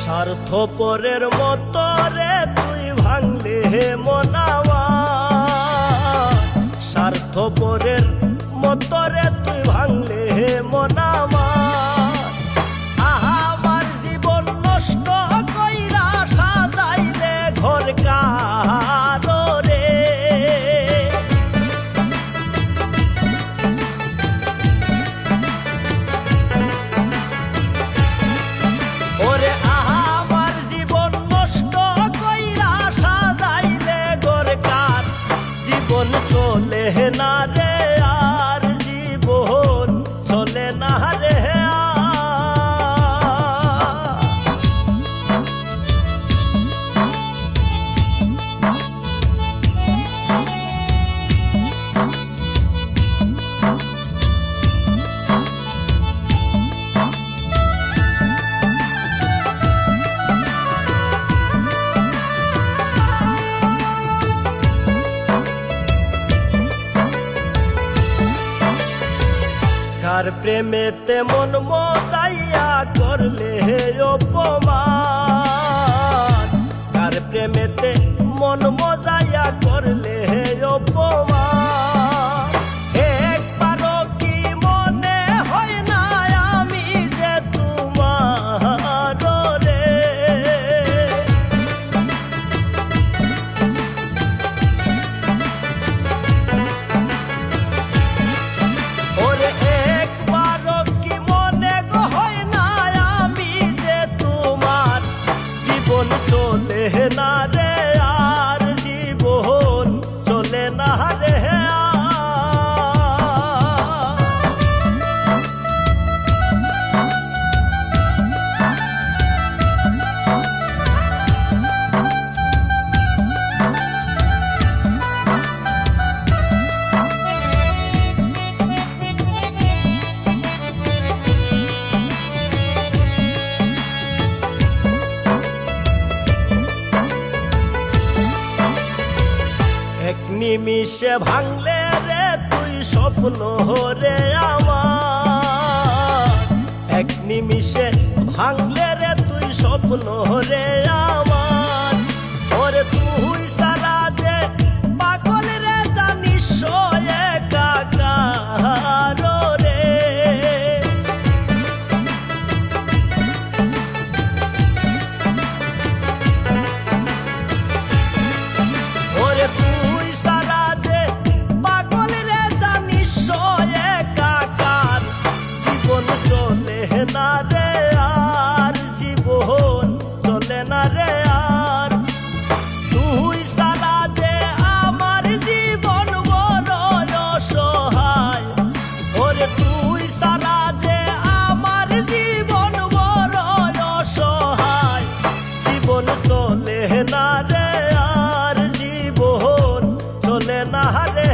স্বার্থপরের মতো রে তুই ভাঙলে মন আমার, স্বার্থপরের মতো রে তুই ভাঙলে মন আমার। আমার জীবন নষ্ট কইরা সাজাইলে ঘর কারো রে, ওরে আমার জীবন নষ্ট কইরা সাজাইলে ঘর কার। জীবন চলে না রে আর, জীবন চলে না রে কার প্রেমেতে মন মতাইয়া করলে অপমান, কার প্রেমেতে মন মজাইয়া করলে অপমান। একবারও কি মনে হয় না আমি যে তোমার রে, ওরে একবারও কি মনে হয় না আমি যে তোমার। জীবন চলে না রে আর, জীবন চলে না রে এক নিমিষে ভাঙলে রে তুই স্বপ্ন রে আমার, এক নিমিষে ভাঙলে রে তুই স্বপ্ন রে আমার। ওরে তুই সারা যে পাগল রে জানিস একাকার রে, ওরে তুই সারা যে পাগল রে জানিস একাকার। জীবন চলে না রে আর, জীবন চলে না রে আর। তুই সারা যে আমার জীবন বড় অসহায়, ওরে তুই সারা যে আমার জীবন বড় অসহায়। জীবন চলে না রে আর, জীবন চলে না রে